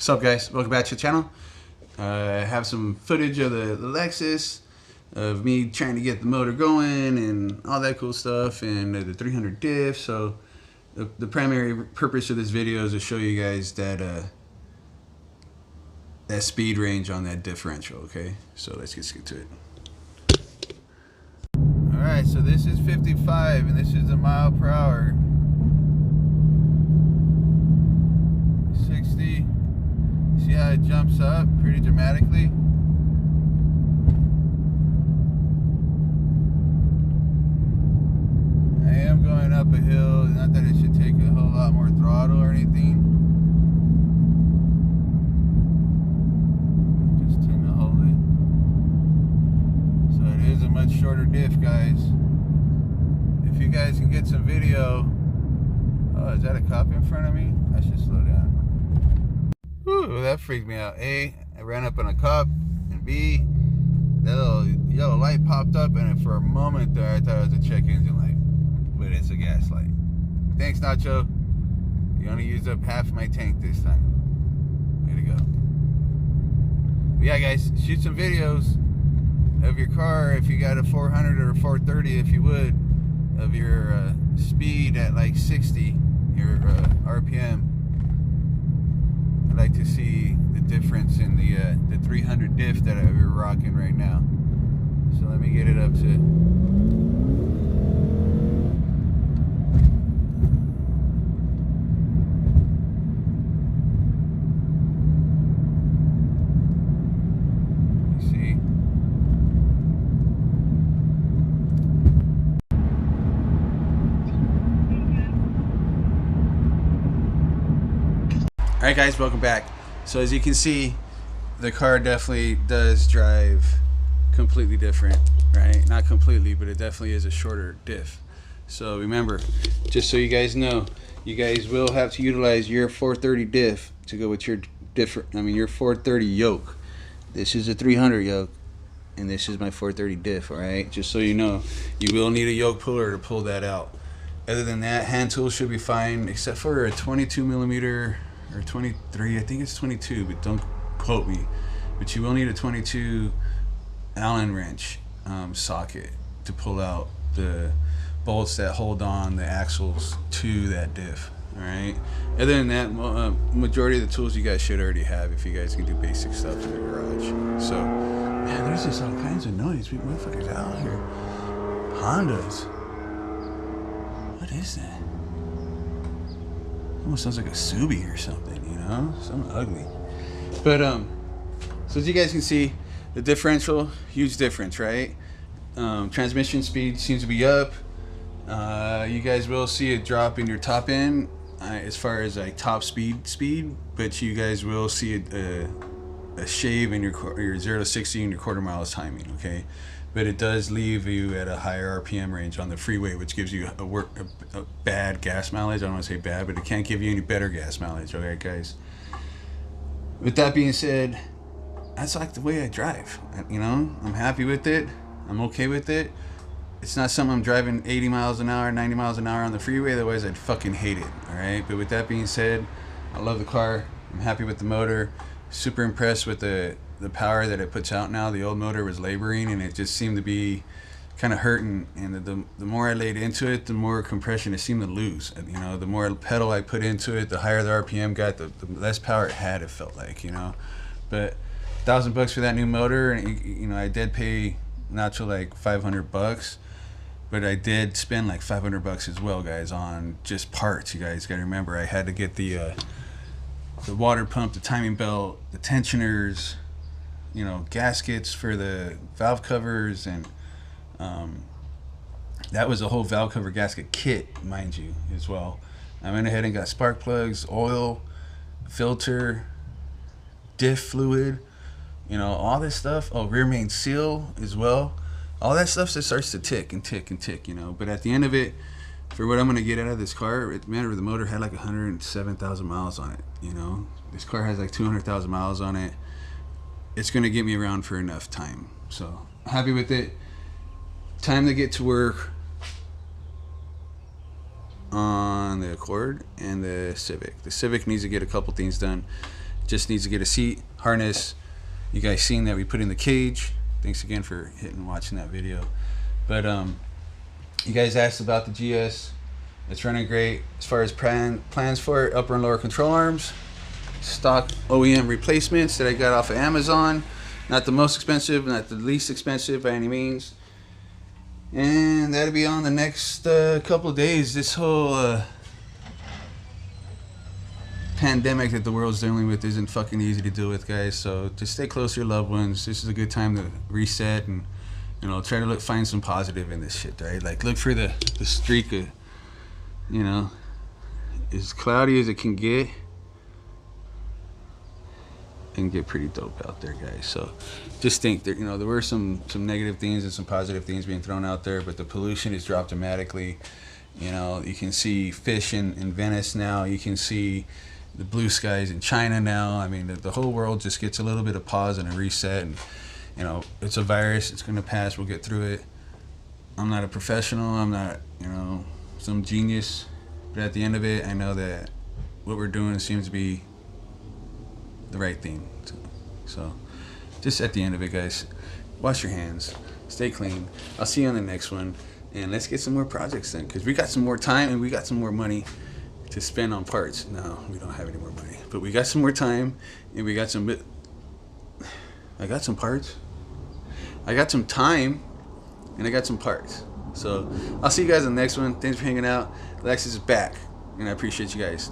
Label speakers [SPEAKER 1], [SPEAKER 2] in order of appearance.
[SPEAKER 1] What's up, guys? Welcome back to the channel. I have some footage of the Lexus, of me trying to get the motor going and all that cool stuff, and the 300 diff. So the primary purpose of this video is to show you guys that that speed range on that differential. Okay, so let's get to it. All right, so this is 55 and this is a mile per hour. 60. See how it jumps up pretty dramatically? I am going up a hill, not that it should take a whole lot more throttle or anything. Just tend to hold it. So it is a much shorter diff, guys. If you guys can get some video. Oh, is that a cop in front of me? I should slow down. Whew, that freaked me out. A, I ran up on a cop, and B, that little yellow light popped up, and for a moment there, I thought it was a check engine light, but it's a gas light. Thanks, Nacho. You only used up half of my tank this time. Way to go. But yeah, guys, shoot some videos of your car if you got a 400 or a 430, if you would, of your speed at like 60, your RPM. I'd like to see the difference in the 300 diff that we're rocking right now. So let me get it up to. You see? Alright, guys, welcome back. So as you can see, the car definitely does drive completely different, right? Not completely, but it definitely is a shorter diff. So remember, just so you guys know, you guys will have to utilize your 430 diff to go with your your 430 yoke. This is a 300 yoke, and this is my 430 diff, alright? Just so you know, you will need a yoke puller to pull that out. Other than that, hand tools should be fine, except for a 22 millimeter or 23, I think it's 22, but don't quote me. But you will need a 22 Allen wrench socket to pull out the bolts that hold on the axles to that diff. All right. Other than that, majority of the tools you guys should already have if you guys can do basic stuff in the garage. So, man, there's just all kinds of noise. We motherfuckers out here. Hondas. What is that? Almost sounds like a Subi or something, you know? Something ugly. But, so as you guys can see, the differential, huge difference, right? Transmission speed seems to be up. You guys will see a drop in your top end as far as like top speed, but you guys will see a shave in your 0 to 60 in your quarter miles timing, okay? But it does leave you at a higher RPM range on the freeway, which gives you a bad gas mileage. I don't want to say bad, but it can't give you any better gas mileage, okay, guys? With that being said, that's like the way I drive. You know, I'm happy with it. I'm okay with it. It's not something I'm driving 80 miles an hour, 90 miles an hour on the freeway. Otherwise, I'd fucking hate it, all right? But with that being said, I love the car. I'm happy with the motor. Super impressed with the power that it puts out now. The old motor was laboring and it just seemed to be kind of hurting, and the more I laid into it, the more compression it seemed to lose. You know, the more pedal I put into it, the higher the RPM got, the less power it had, it felt like, you know. But $1,000 for that new motor, and you know, I did pay not to like $500, but I did spend like $500 as well, guys, on just parts. You guys gotta remember, I had to get the water pump, the timing belt, the tensioners, you know, gaskets for the valve covers, and that was a whole valve cover gasket kit, mind you, as well. I went ahead and got spark plugs, oil, filter, diff fluid, you know, all this stuff. Oh, rear main seal as well. All that stuff just starts to tick and tick and tick, you know. But at the end of it, for what I'm going to get out of this car, it matter, the motor had like 107,000 miles on it, you know. This car has like 200,000 miles on it. It's going to get me around for enough time. So, happy with it. Time to get to work on the Accord and the Civic. The Civic needs to get a couple things done. just needs to get a seat, harness. You guys seen that we put in the cage. Thanks again for hitting and watching that video. But you guys asked about the GS. It's running great. As far as plans for it, upper and lower control arms, stock OEM replacements that I got off of Amazon. Not the most expensive, not the least expensive by any means. And that'll be on the next couple of days. This whole pandemic that the world's dealing with isn't fucking easy to deal with, guys. So just stay close to your loved ones. This is a good time to reset and, you know, try to find some positive in this shit, right? Like, look for the streak of, you know, as cloudy as it can get. And get pretty dope out there, guys. So just think that, you know, there were some negative things and some positive things being thrown out there, but the pollution has dropped dramatically. You know, you can see fish in Venice now. You can see the blue skies in China now. I mean, the whole world just gets a little bit of pause and a reset. And, you know, it's a virus. It's going to pass. We'll get through it. I'm not a professional. I'm not, you know, some genius. But at the end of it, I know that what we're doing seems to be the right thing. So just at the end of it, guys, wash your hands, stay clean. I'll see you on the next one, and let's get some more projects done, because we got some more time and we got some more money to spend on parts. No, we don't have any more money, but we got some more time, and we got some I got some parts, I got some time, and I got some parts. So I'll see you guys on the next one. Thanks for hanging out. Alexis is back, and I appreciate you guys.